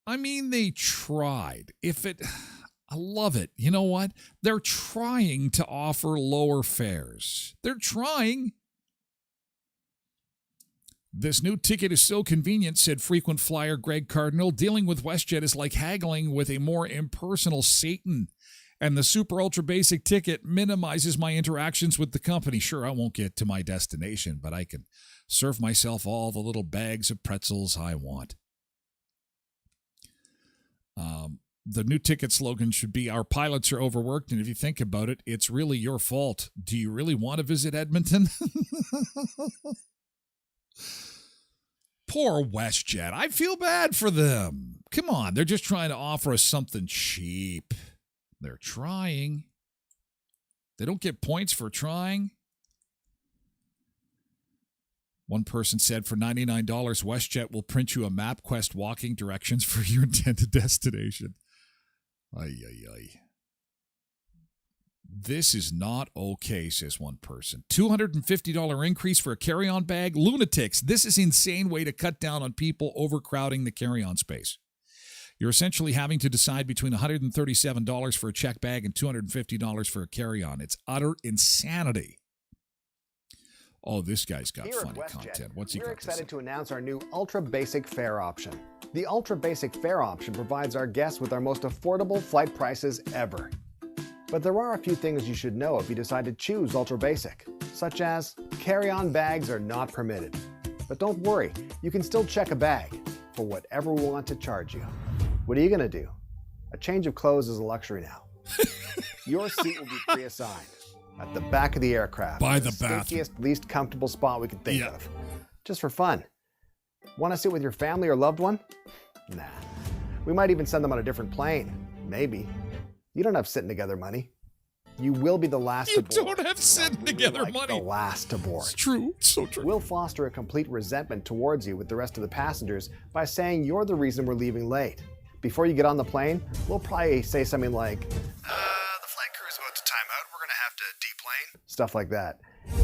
I mean, they tried. I love it. You know what? They're trying to offer lower fares. They're trying. This new ticket is so convenient, said frequent flyer Greg Cardinal. Dealing with WestJet is like haggling with a more impersonal Satan. And the super ultra basic ticket minimizes my interactions with the company. Sure, I won't get to my destination, but I can serve myself all the little bags of pretzels I want. The new ticket slogan should be, "Our pilots are overworked, and if you think about it, it's really your fault. Do you really want to visit Edmonton?" Poor WestJet. I feel bad for them. Come on, they're just trying to offer us something cheap. They're trying. They don't get points for trying. One person said for $99, WestJet will print you a MapQuest walking directions for your intended destination. Ay, ay, ay. This is not okay, says one person. $250 increase for a carry-on bag? Lunatics. This is insane way to cut down on people overcrowding the carry-on space. You're essentially having to decide between $137 for a check bag and $250 for a carry-on. It's utter insanity. Oh, this guy's got funny content. What's he got? We're excited to announce our new Ultra Basic Fare option. The Ultra Basic Fare option provides our guests with our most affordable flight prices ever. But there are a few things you should know if you decide to choose Ultra Basic, such as carry-on bags are not permitted. But don't worry, you can still check a bag for whatever we want to charge you. What are you going to do? A change of clothes is a luxury now. Your seat will be pre-assigned at the back of the aircraft. By the bathroom. Stinkiest, least comfortable spot we could think of. Just for fun. Want to sit with your family or loved one? Nah. We might even send them on a different plane. Maybe. You don't have sitting together money. You will be the last to board. You don't have sitting together money. The last to board. It's true. It's so true. We'll foster a complete resentment towards you with the rest of the passengers by saying you're the reason we're leaving late. Before you get on the plane, we'll probably say something like, the flight crew is about to time out. We're going to have to deplane. Stuff like that.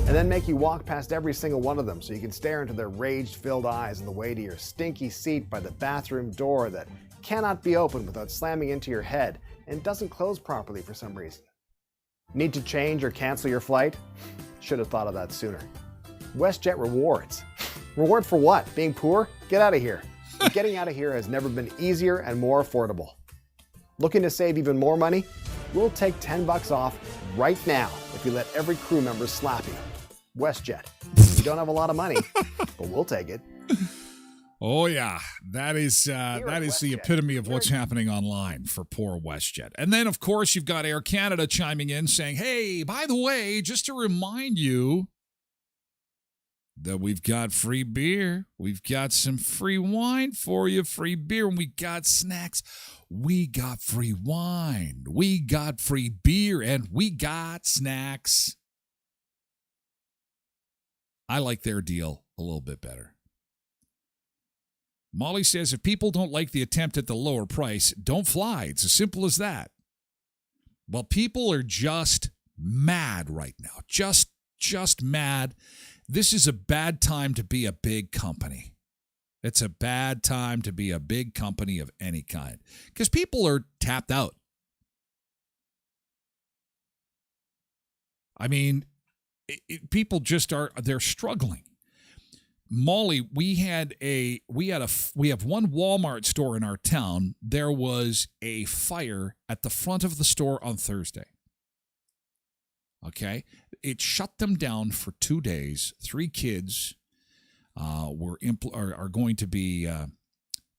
And then make you walk past every single one of them so you can stare into their rage-filled eyes on the way to your stinky seat by the bathroom door that cannot be opened without slamming into your head and doesn't close properly for some reason. Need to change or cancel your flight? Should have thought of that sooner. WestJet rewards. Reward for what? Being poor? Get out of here. Getting out of here has never been easier and more affordable. Looking to save even more money? We'll take $10 off right now if you let every crew member slap you. WestJet. You don't have a lot of money, but we'll take it. Oh yeah, that is the epitome of what's happening online for poor WestJet. And then of course you've got Air Canada chiming in saying, "Hey, by the way, just to remind you that we've got free beer, we've got some free wine for you, free beer, and we got snacks. We got free wine, we got free beer, and we got snacks." I like their deal a little bit better. Molly says, if people don't like the attempt at the lower price, don't fly. It's as simple as that. Well, people are just mad right now. Just mad. This is a bad time to be a big company. It's a bad time to be a big company of any kind because people are tapped out. I mean, people just they're struggling. Molly, we have one Walmart store in our town. There was a fire at the front of the store on Thursday. Okay, it shut them down for 2 days. 3 kids are going to be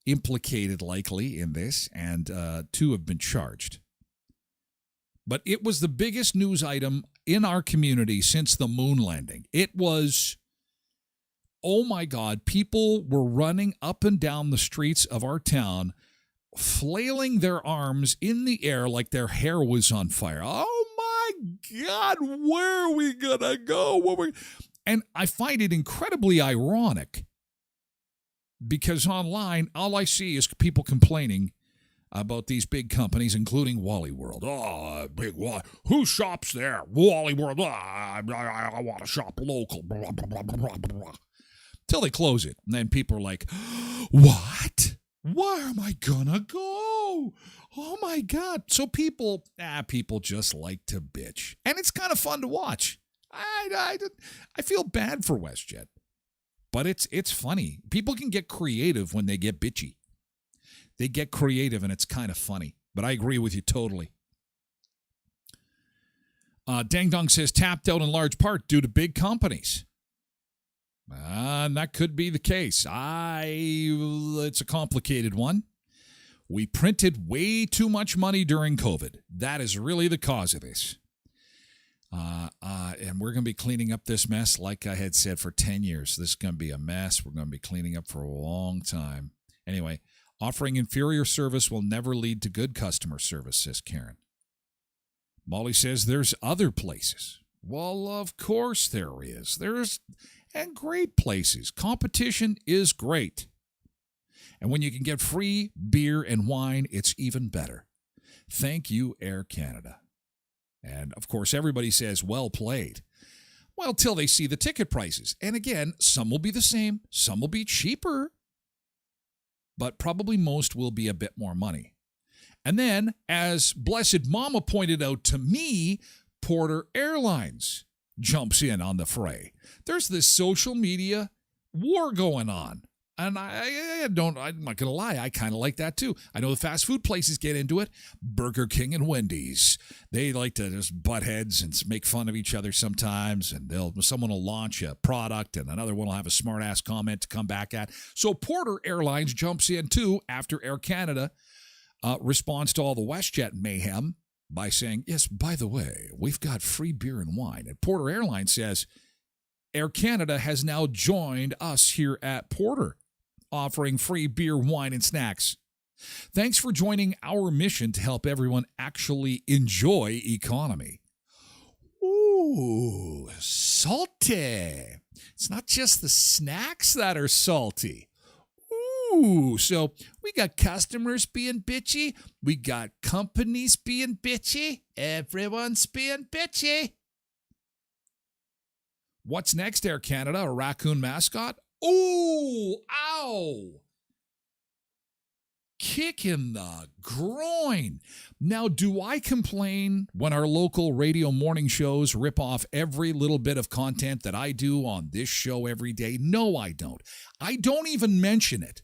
implicated likely in this, and 2 have been charged. But it was the biggest news item in our community since the moon landing. It was, oh my God, people were running up and down the streets of our town, flailing their arms in the air like their hair was on fire. Oh my God, where are we going to go? And I find it incredibly ironic because online, all I see is people complaining about these big companies, including Wally World. Oh, big Wally. Who shops there? Wally World. I want to shop local. Blah, blah, blah, blah, blah, blah. Till they close it. And then people are like, what? Where am I gonna go? Oh my God. So people just like to bitch. And it's kind of fun to watch. I feel bad for WestJet. But it's funny. People can get creative when they get bitchy. They get creative and it's kind of funny. But I agree with you totally. Dang Dong says tapped out in large part due to big companies. And that could be the case. It's a complicated one. We printed way too much money during COVID. That is really the cause of this. And we're going to be cleaning up this mess, like I had said, for 10 years. This is going to be a mess. We're going to be cleaning up for a long time. Anyway, offering inferior service will never lead to good customer service, says Karen. Molly says there's other places. Well, of course there is. And great places. Competition is great. And when you can get free beer and wine, it's even better. Thank you, Air Canada. And, of course, everybody says, well played. Well, till they see the ticket prices. And again, some will be the same, some will be cheaper, but probably most will be a bit more money. And then, as Blessed Mama pointed out to me, Porter Airlines jumps in on the fray. There's this social media war going on. And I'm not going to lie, I kind of like that too. I know the fast food places get into it. Burger King and Wendy's. They like to just butt heads and make fun of each other sometimes. And someone will launch a product and another one will have a smart ass comment to come back at. So Porter Airlines jumps in too after Air Canada responds to all the WestJet mayhem by saying, yes, by the way, we've got free beer and wine. And Porter Airlines says, Air Canada has now joined us here at Porter, offering free beer, wine, and snacks. Thanks for joining our mission to help everyone actually enjoy economy. Ooh, salty. It's not just the snacks that are salty. Ooh, so we got customers being bitchy. We got companies being bitchy. Everyone's being bitchy. What's next, Air Canada? A raccoon mascot? Ooh, ow. Kick in the groin. Now, do I complain when our local radio morning shows rip off every little bit of content that I do on this show every day? No, I don't. I don't even mention it.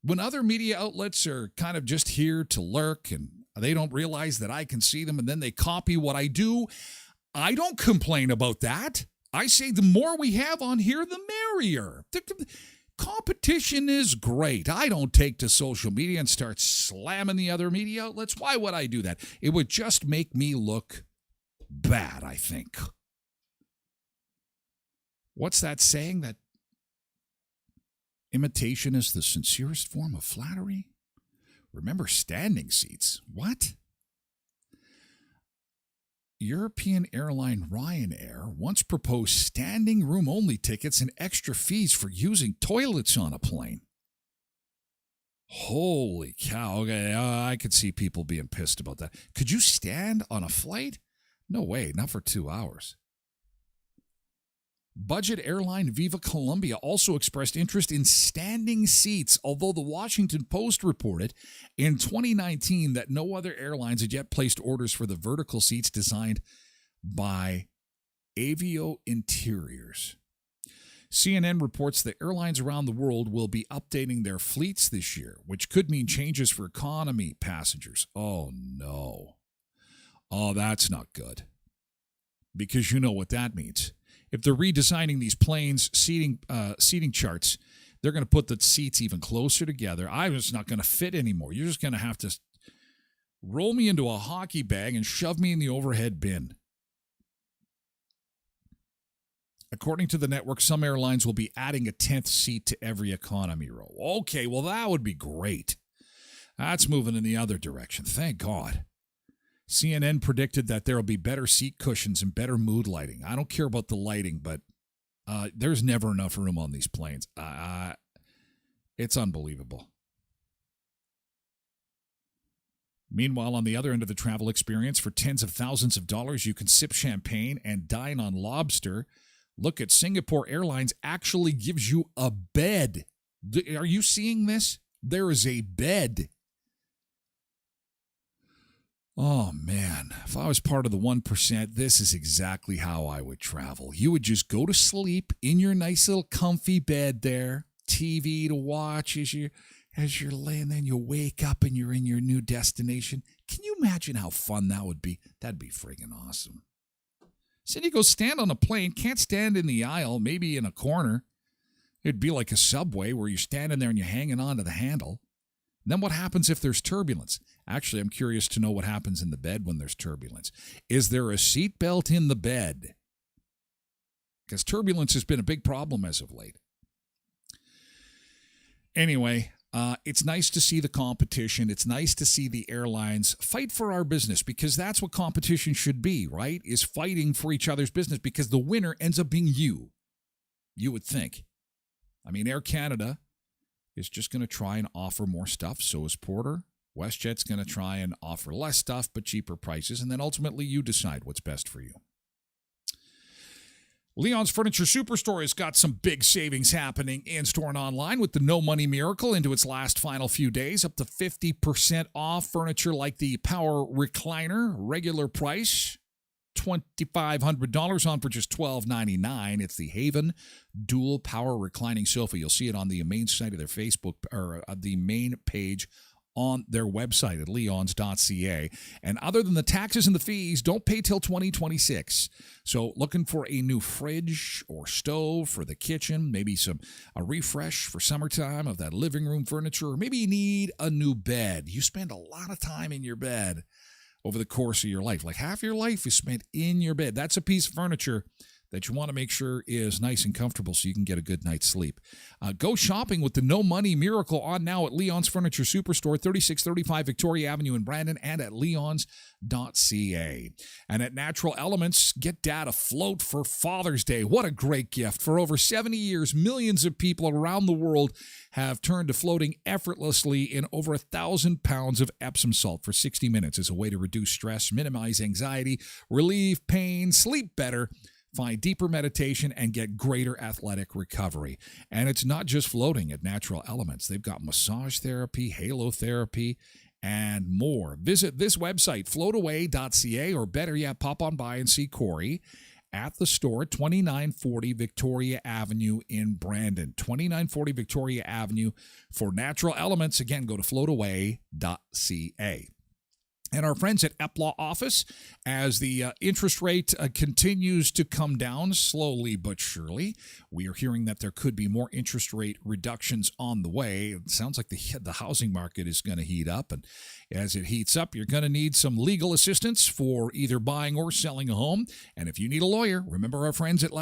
When other media outlets are kind of just here to lurk and they don't realize that I can see them and then they copy what I do, I don't complain about that. I say the more we have on here, the merrier. The competition is great. I don't take to social media and start slamming the other media outlets. Why would I do that? It would just make me look bad, I think. What's that saying? That imitation is the sincerest form of flattery? Remember standing seats. What? European airline Ryanair once proposed standing room only tickets and extra fees for using toilets on a plane. Holy cow. Okay, I could see people being pissed about that. Could you stand on a flight? No way, not for 2 hours. Budget airline Viva Colombia also expressed interest in standing seats, although the Washington Post reported in 2019 that no other airlines had yet placed orders for the vertical seats designed by Avio Interiors. CNN reports that airlines around the world will be updating their fleets this year, which could mean changes for economy passengers. Oh, no. Oh, that's not good. Because you know what that means. If they're redesigning these planes' seating charts, they're going to put the seats even closer together. I'm just not going to fit anymore. You're just going to have to roll me into a hockey bag and shove me in the overhead bin. According to the network, some airlines will be adding a 10th seat to every economy row. Okay, well, that would be great. That's moving in the other direction. Thank God. CNN predicted that there will be better seat cushions and better mood lighting. I don't care about the lighting, but there's never enough room on these planes. It's unbelievable. Meanwhile, on the other end of the travel experience, for tens of thousands of dollars, you can sip champagne and dine on lobster. Look at Singapore Airlines actually gives you a bed. Are you seeing this? There is a bed. Oh, man, if I was part of the 1%, this is exactly how I would travel. You would just go to sleep in your nice little comfy bed there, TV to watch as you're laying there, and you wake up and you're in your new destination. Can you imagine how fun that would be? That'd be friggin' awesome. So then you go stand on a plane, can't stand in the aisle, maybe in a corner. It'd be like a subway where you're standing there and you're hanging on to the handle. Then what happens if there's turbulence? Actually, I'm curious to know what happens in the bed when there's turbulence. Is there a seatbelt in the bed? Because turbulence has been a big problem as of late. Anyway, it's nice to see the competition. It's nice to see the airlines fight for our business, because that's what competition should be, right? Is fighting for each other's business, because the winner ends up being you. You would think. I mean, Air Canada is just going to try and offer more stuff. So is Porter. WestJet's going to try and offer less stuff but cheaper prices, and then ultimately you decide what's best for you. Leon's Furniture Superstore has got some big savings happening in-store and online with the No Money Miracle into its last final few days, up to 50% off furniture like the Power Recliner, regular price $2,500 on for just $1,299. It's the Haven Dual Power Reclining Sofa. You'll see it on the main site of their Facebook, or the main page on their website at leons.ca. And other than the taxes and the fees, don't pay till 2026. So looking for a new fridge or stove for the kitchen, maybe a refresh for summertime of that living room furniture, or maybe you need a new bed. You spend a lot of time in your bed over the course of your life. Like half your life is spent in your bed. That's a piece of furniture that you want to make sure is nice and comfortable so you can get a good night's sleep. Go shopping with the No Money Miracle on now at Leon's Furniture Superstore, 3635 Victoria Avenue in Brandon, and at leons.ca. And at Natural Elements, get Dad a float for Father's Day. What a great gift. For over 70 years, millions of people around the world have turned to floating effortlessly in over 1,000 pounds of Epsom salt for 60 minutes as a way to reduce stress, minimize anxiety, relieve pain, sleep better, find deeper meditation, and get greater athletic recovery. And it's not just floating at Natural Elements. They've got massage therapy, halo therapy, and more. Visit this website, floataway.ca, or better yet, pop on by and see Corey at the store, 2940 Victoria Avenue in Brandon. 2940 Victoria Avenue for Natural Elements. Again, go to floataway.ca. And our friends at EP Law Office, as the interest rate continues to come down slowly but surely, we are hearing that there could be more interest rate reductions on the way. It sounds like the housing market is going to heat up, and as it heats up, you're going to need some legal assistance for either buying or selling a home. And if you need a lawyer, remember our friends at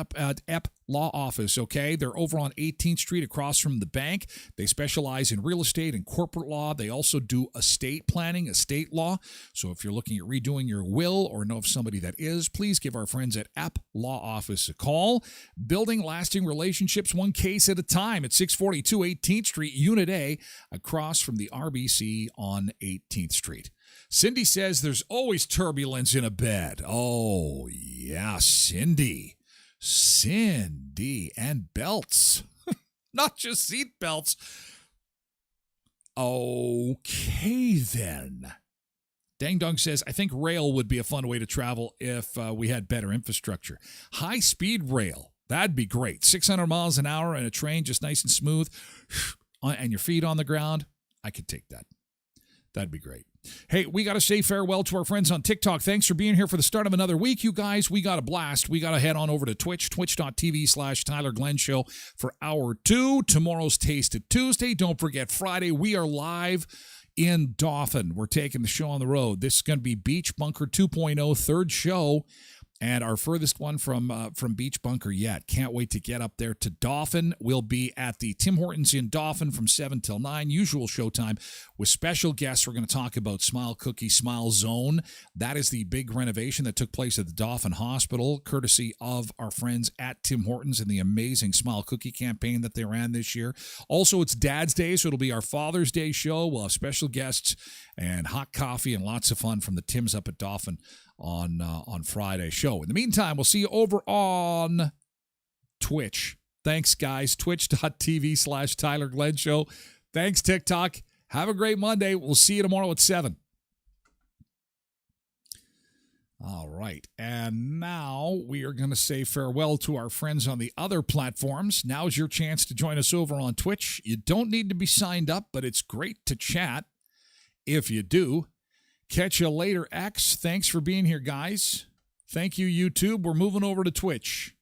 EP Law Office, okay? They're over on 18th Street across from the bank. They specialize in real estate and corporate law. They also do estate planning, estate law. So if you're looking at redoing your will or know of somebody that is, please give our friends at EP Law Office a call. Building lasting relationships one case at a time at 642 18th Street, Unit A, across from the RBC on 18th Street. Cindy says there's always turbulence in a bed. Oh, yeah, Cindy. Cindy, and belts. Not just seat belts. Okay, then. Dang Dong says, I think rail would be a fun way to travel if we had better infrastructure. High-speed rail. That'd be great. 600 miles an hour and a train just nice and smooth and your feet on the ground. I could take that. That'd be great. Hey, we got to say farewell to our friends on TikTok. Thanks for being here for the start of another week, you guys. We got a blast. We got to head on over to Twitch, twitch.tv/Tyler Glen Show for hour 2. Tomorrow's Tasted Tuesday. Don't forget, Friday, we are live in Dauphin. We're taking the show on the road. This is going to be Beach Bunker 2.0, third show, and our furthest one from Beach Bunker yet. Can't wait to get up there to Dauphin. We'll be at the Tim Hortons in Dauphin from 7 till 9, usual showtime, with special guests. We're going to talk about Smile Cookie, Smile Zone. That is the big renovation that took place at the Dauphin Hospital, courtesy of our friends at Tim Hortons and the amazing Smile Cookie campaign that they ran this year. Also, it's Dad's Day, so it'll be our Father's Day show. We'll have special guests and hot coffee and lots of fun from the Tims up at Dauphin on Friday show. In the meantime, we'll see you over on Twitch. Thanks, guys. Twitch.tv/Tyler Glen Show. Thanks, TikTok. Have a great Monday. We'll see you tomorrow at 7. All right. And now we are going to say farewell to our friends on the other platforms. Now's your chance to join us over on Twitch. You don't need to be signed up, but it's great to chat if you do. Catch you later, X. Thanks for being here, guys. Thank you, YouTube. We're moving over to Twitch.